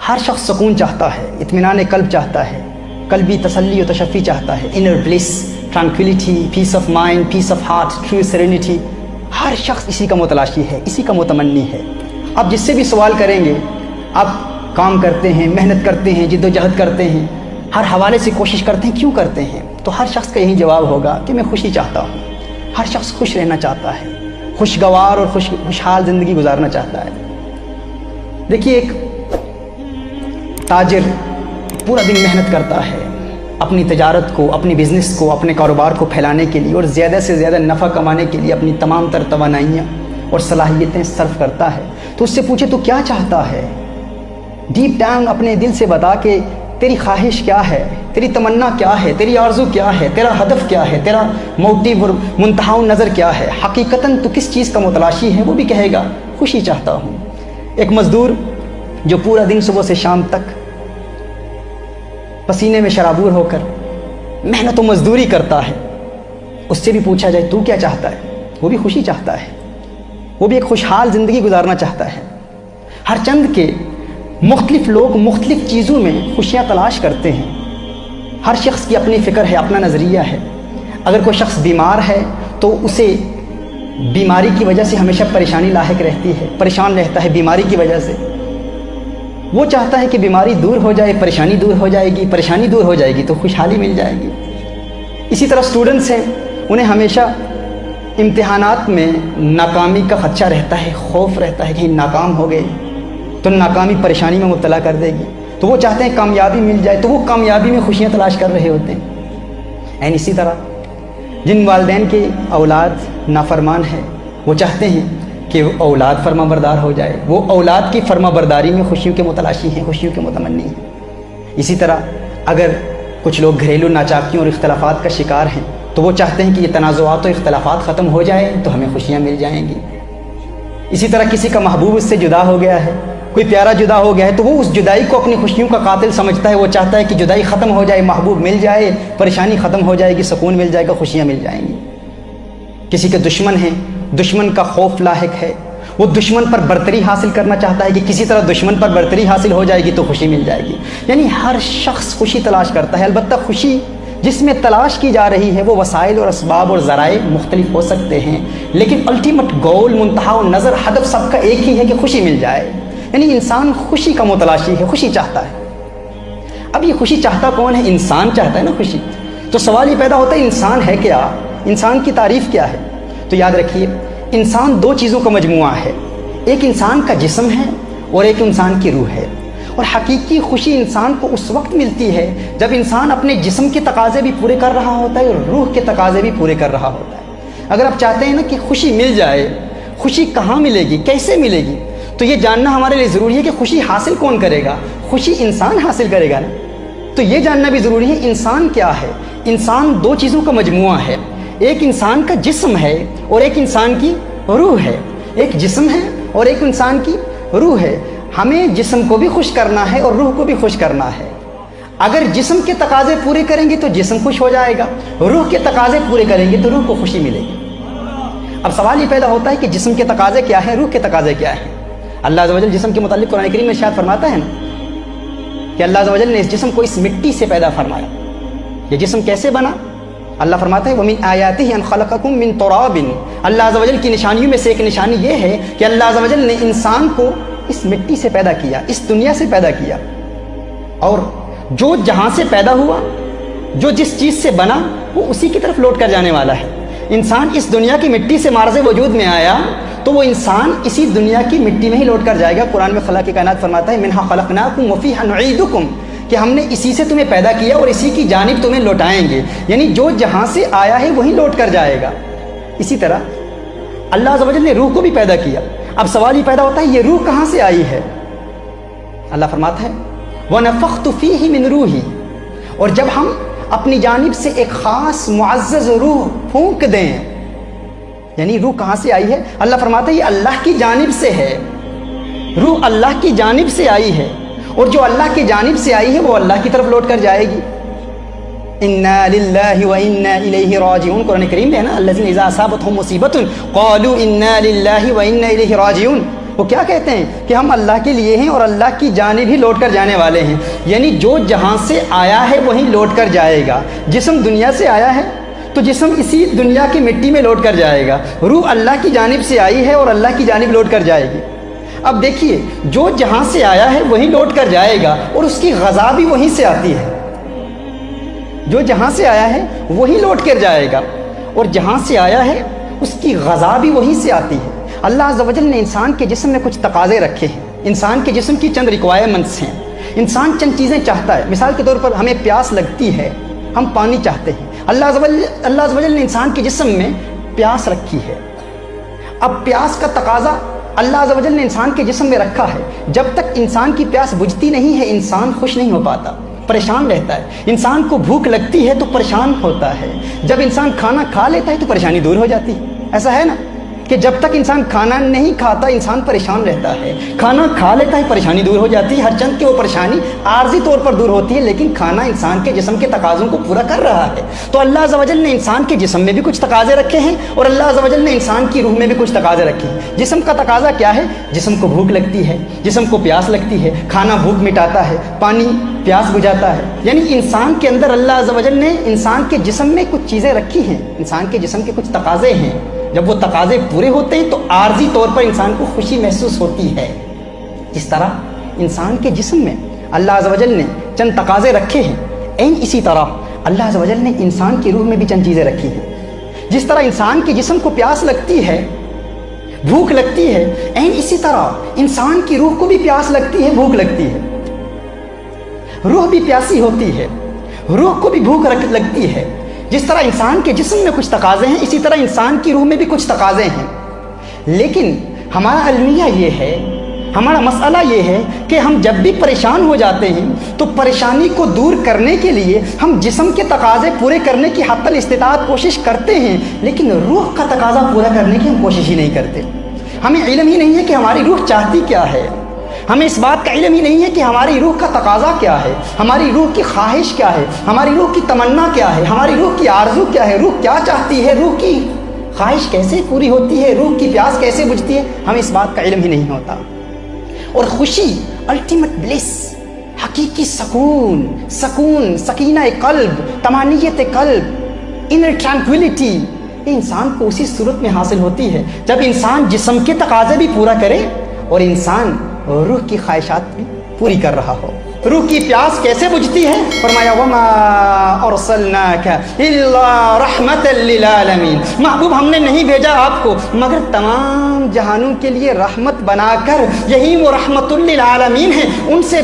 ہر شخص سکون چاہتا ہے، اطمینان قلب چاہتا ہے، قلبی تسلی و تشفی چاہتا ہے، inner bliss, tranquility, peace of mind, peace of heart, true serenity. ہر شخص اسی کا متلاشی ہے، اسی کا متمنی ہے. آپ جس سے بھی سوال کریں گے، آپ کام کرتے ہیں، محنت کرتے ہیں، جد و جہد کرتے ہیں، ہر حوالے سے کوشش کرتے ہیں، کیوں کرتے ہیں؟ تو ہر شخص کا یہی جواب ہوگا کہ میں خوشی چاہتا ہوں. ہر شخص خوش رہنا چاہتا ہے، خوشگوار اور خوشحال زندگی گزارنا چاہتا ہے. دیکھیے، ایک تاجر پورا دن محنت کرتا ہے اپنی تجارت کو، اپنی بزنس کو، اپنے کاروبار کو پھیلانے کے لیے اور زیادہ سے زیادہ نفع کمانے کے لیے اپنی تمام تر توانائیاں اور صلاحیتیں صرف کرتا ہے. تو اس سے پوچھے تو کیا چاہتا ہے؟ ڈیپ ڈاؤن اپنے دل سے بتا کہ تیری خواہش کیا ہے، تیری تمنا کیا ہے، تیری آرزو کیا ہے، تیرا ہدف کیا ہے، تیرا موٹیو اور منتہا نظر کیا ہے. حقیقتاً تو کس چیز کا متلاشی ہے؟ وہ بھی کہے گا خوشی چاہتا ہوں. ایک مزدور جو پورا دن صبح سے شام تک پسینے میں شرابور ہو کر محنت و مزدوری کرتا ہے، اس سے بھی پوچھا جائے تو کیا چاہتا ہے؟ وہ بھی خوشی چاہتا ہے، وہ بھی ایک خوشحال زندگی گزارنا چاہتا ہے. ہر چند کے مختلف لوگ مختلف چیزوں میں خوشیاں تلاش کرتے ہیں. ہر شخص کی اپنی فکر ہے، اپنا نظریہ ہے. اگر کوئی شخص بیمار ہے تو اسے بیماری کی وجہ سے ہمیشہ پریشانی لاحق رہتی ہے، پریشان رہتا ہے بیماری کی وجہ سے. وہ چاہتا ہے کہ بیماری دور ہو جائے، پریشانی دور ہو جائے گی، پریشانی دور ہو جائے گی تو خوشحالی مل جائے گی. اسی طرح اسٹوڈنٹس ہیں، انہیں ہمیشہ امتحانات میں ناکامی کا خدشہ رہتا ہے، خوف رہتا ہے کہ ناکام ہو گئے تو ناکامی پریشانی میں مبتلا کر دے گی. تو وہ چاہتے ہیں کامیابی مل جائے، تو وہ کامیابی میں خوشیاں تلاش کر رہے ہوتے ہیں. اینڈ اسی طرح جن والدین کے اولاد نافرمان ہے، وہ چاہتے ہیں کہ وہ اولاد فرما بردار ہو جائے. وہ اولاد کی فرما برداری میں خوشیوں کے متلاشی ہیں، خوشیوں کے متمنی ہیں. اسی طرح اگر کچھ لوگ گھریلو ناچاکیوں اور اختلافات کا شکار ہیں تو وہ چاہتے ہیں کہ یہ تنازعات و اختلافات ختم ہو جائے تو ہمیں خوشیاں مل جائیں گی. اسی طرح کسی کا محبوب اس سے جدا ہو گیا ہے، کوئی پیارا جدا ہو گیا ہے تو وہ اس جدائی کو اپنی خوشیوں کا قاتل سمجھتا ہے. وہ چاہتا ہے کہ جدائی ختم ہو جائے، محبوب مل جائے، پریشانی ختم ہو جائے گی، سکون مل جائے گا، خوشیاں مل جائیں گی. کسی کے دشمن ہیں، دشمن کا خوف لاحق ہے، وہ دشمن پر برتری حاصل کرنا چاہتا ہے کہ کسی طرح دشمن پر برتری حاصل ہو جائے گی تو خوشی مل جائے گی. یعنی ہر شخص خوشی تلاش کرتا ہے. البتہ خوشی جس میں تلاش کی جا رہی ہے وہ وسائل اور اسباب اور ذرائع مختلف ہو سکتے ہیں، لیکن الٹیمیٹ گول، منتہا و نظر، ہدف سب کا ایک ہی ہے کہ خوشی مل جائے. یعنی انسان خوشی کا متلاشی ہے، خوشی چاہتا ہے. اب یہ خوشی چاہتا کون ہے؟ انسان چاہتا ہے نا خوشی. تو سوال یہ پیدا ہوتا ہے انسان ہے کیا؟ انسان کی تعریف کیا ہے؟ تو یاد رکھیے، انسان دو چیزوں کا مجموعہ ہے. ایک انسان کا جسم ہے اور ایک انسان کی روح ہے. اور حقیقی خوشی انسان کو اس وقت ملتی ہے جب انسان اپنے جسم کے تقاضے بھی پورے کر رہا ہوتا ہے اور روح کے تقاضے بھی پورے کر رہا ہوتا ہے. اگر آپ چاہتے ہیں نا کہ خوشی مل جائے، خوشی کہاں ملے گی، کیسے ملے گی، تو یہ جاننا ہمارے لیے ضروری ہے کہ خوشی حاصل کون کرے گا؟ خوشی انسان حاصل کرے گا نا. تو یہ جاننا بھی ضروری ہے انسان کیا ہے. انسان دو چیزوں کا مجموعہ ہے. ایک انسان کا جسم ہے اور ایک انسان کی روح ہے. ایک جسم ہے اور ایک انسان کی روح ہے. ہمیں جسم کو بھی خوش کرنا ہے اور روح کو بھی خوش کرنا ہے. اگر جسم کے تقاضے پورے کریں گے تو جسم خوش ہو جائے گا، روح کے تقاضے پورے کریں گے تو روح کو خوشی ملے گی. اب سوال یہ پیدا ہوتا ہے کہ جسم کے تقاضے کیا ہیں، روح کے تقاضے کیا ہیں؟ اللہ عز و جل جسم کے متعلق قرآن کریم میں ارشاد فرماتا ہے نا کہ اللہ عز و جل نے اس جسم کو اس مٹی سے پیدا فرمایا. یہ جسم کیسے بنا؟ اللہ فرماتا ہے وَمِنْ آیَاتِهِ أَنْ خَلَقَكُم مِّن تُرَابٍ. اللہ عز و جل کی نشانیوں میں سے ایک نشانی یہ ہے کہ اللہ عز و جل نے انسان کو اس مٹی سے پیدا کیا، اس دنیا سے پیدا کیا، اور جو جہاں سے پیدا ہوا، جو جس چیز سے بنا، وہ اسی کی طرف لوٹ کر جانے والا ہے. انسان اس دنیا کی مٹی سے معرض وجود میں آیا تو وہ انسان اسی دنیا کی مٹی میں ہی لوٹ کر جائے گا. قرآن میں خالق کائنات فرماتا ہے مِنْهَا خَلَقْنَاكُمْ وَفِيهَا نُعِيدُكُمْ، کہ ہم نے اسی سے تمہیں پیدا کیا اور اسی کی جانب تمہیں لوٹائیں گے. یعنی جو جہاں سے آیا ہے وہیں لوٹ کر جائے گا. اسی طرح اللہ عز و جل نے روح کو بھی پیدا کیا. اب سوال یہ پیدا ہوتا ہے یہ روح کہاں سے آئی ہے؟ اللہ فرماتا ہے وَنَفَخْتُ فِيهِ مِنْ رُوحِي، اور جب ہم اپنی جانب سے ایک خاص معزز روح پھونک دیں. یعنی روح کہاں سے آئی ہے؟ اللہ فرماتا ہے یہ اللہ کی جانب سے ہے. روح اللہ کی جانب سے آئی ہے اور جو اللہ کی جانب سے آئی ہے وہ اللہ کی طرف لوٹ کر جائے گی. اِنَّا لِلَّهِ وَإِنَّا إِلَيْهِ راجعون. قرآن کریم میں ہے نا الَّذِينَ إِذَا أَصَابَتْهُم مُّصِيبَةٌ قَالُوا إِنَّا لِلَّهِ وَإِنَّا إِلَيْهِ راجعون. وہ کیا کہتے ہیں کہ ہم اللہ کے لیے ہیں اور اللہ کی جانب ہی لوٹ کر جانے والے ہیں، یعنی جو جہاں سے آیا ہے وہیں لوٹ کر جائے گا۔ جسم دنیا سے آیا ہے تو جسم اسی دنیا کی مٹی میں لوٹ کر جائے گا، روح اللہ کی جانب سے آئی ہے اور اللہ کی جانب لوٹ کر جائے گی۔ اب دیکھیے، جو جہاں سے آیا ہے وہیں لوٹ کر جائے گا اور اس کی غذا بھی وہیں سے آتی ہے۔ جو جہاں سے آیا ہے وہی لوٹ کر جائے گا اور جہاں سے آیا ہے اس کی غذا بھی وہیں سے آتی ہے۔ اللہ عز و جل نے انسان کے جسم میں کچھ تقاضے رکھے ہیں، انسان کے جسم کی چند ریکوائرمنٹس ہیں۔ انسان چند چیزیں چاہتا ہے، مثال کے طور پر ہمیں پیاس لگتی ہے، ہم پانی چاہتے ہیں۔ اللہ عز و جل نے انسان کے جسم میں پیاس رکھی ہے۔ اب پیاس کا تقاضا اللہ عز و جل نے انسان کے جسم میں رکھا ہے۔ جب تک انسان کی پیاس بجھتی نہیں ہے انسان خوش نہیں ہو پاتا، پریشان رہتا ہے۔ انسان کو بھوک لگتی ہے تو پریشان ہوتا ہے، جب انسان کھانا کھا لیتا ہے تو پریشانی دور ہو جاتی ہے۔ ایسا ہے نا کہ جب تک انسان کھانا نہیں کھاتا انسان پریشان رہتا ہے، کھانا کھا لیتا ہے پریشانی دور ہو جاتی ہے۔ ہر چند کی وہ پریشانی عارضی طور پر دور ہوتی ہے، لیکن کھانا انسان کے جسم کے تقاضوں کو پورا کر رہا ہے۔ تو اللہ عز و جل نے انسان کے جسم میں بھی کچھ تقاضے رکھے ہیں اور اللہ عز و جل نے انسان کی روح میں بھی کچھ تقاضے رکھے ہیں۔ جسم کا تقاضا کیا ہے؟ جسم کو بھوک لگتی ہے، جسم کو پیاس لگتی ہے، کھانا بھوک مٹاتا ہے، پانی پیاس بجھاتا ہے۔ یعنی انسان کے اندر اللہ عز و جل نے انسان کے جسم میں کچھ چیزیں رکھی ہیں، انسان کے جسم کے کچھ تقاضے ہیں۔ جب وہ تقاضے پورے ہوتے ہیں تو عارضی طور پر انسان کو خوشی محسوس ہوتی ہے۔ جس طرح انسان کے جسم میں اللہ عز و جل نے چند تقاضے رکھے ہیں، اسی طرح اللہ عز و جل نے انسان کی روح میں بھی چند چیزیں رکھی ہیں۔ جس طرح انسان کے جسم کو پیاس لگتی ہے، بھوک لگتی ہے، اسی طرح انسان کی روح کو بھی پیاس لگتی ہے، بھوک لگتی ہے۔ روح بھی پیاسی ہوتی ہے، روح کو بھی بھوک لگتی ہے۔ جس طرح انسان کے جسم میں کچھ تقاضے ہیں اسی طرح انسان کی روح میں بھی کچھ تقاضے ہیں۔ لیکن ہمارا المیہ یہ ہے، ہمارا مسئلہ یہ ہے کہ ہم جب بھی پریشان ہو جاتے ہیں تو پریشانی کو دور کرنے کے لیے ہم جسم کے تقاضے پورے کرنے کی حتی الاستطاعت کوشش کرتے ہیں، لیکن روح کا تقاضا پورا کرنے کی ہم کوشش ہی نہیں کرتے۔ ہمیں علم ہی نہیں ہے کہ ہماری روح چاہتی کیا ہے، ہمیں اس بات کا علم ہی نہیں ہے کہ ہماری روح کا تقاضا کیا ہے، ہماری روح کی خواہش کیا ہے، ہماری روح کی تمنا کیا ہے، ہماری روح کی آرزو کیا ہے، روح کیا چاہتی ہے، روح کی خواہش کیسے پوری ہوتی ہے، روح کی پیاس کیسے بجھتی ہے، ہمیں اس بات کا علم ہی نہیں ہوتا۔ اور خوشی، الٹیمیٹ بلیس، حقیقی سکون، سکینہ قلب، طمانینت قلب، انر ٹرانکویلٹی، یہ انسان کو اسی صورت میں حاصل ہوتی ہے جب انسان جسم کے تقاضے بھی پورا کرے اور انسان روح کی خواہشات بھی پوری کر رہا ہو۔ روح کی پیاس کیسے بجھتی ہے؟ فرمایا وما ارسلناک الا رحمت للعالمین، محبوب ہم نے نہیں بھیجا آپ کو مگر تمام جہانوں کے لیے رحمت بنا کر، یہی وہ رحمت للعالمین ہے، ان سے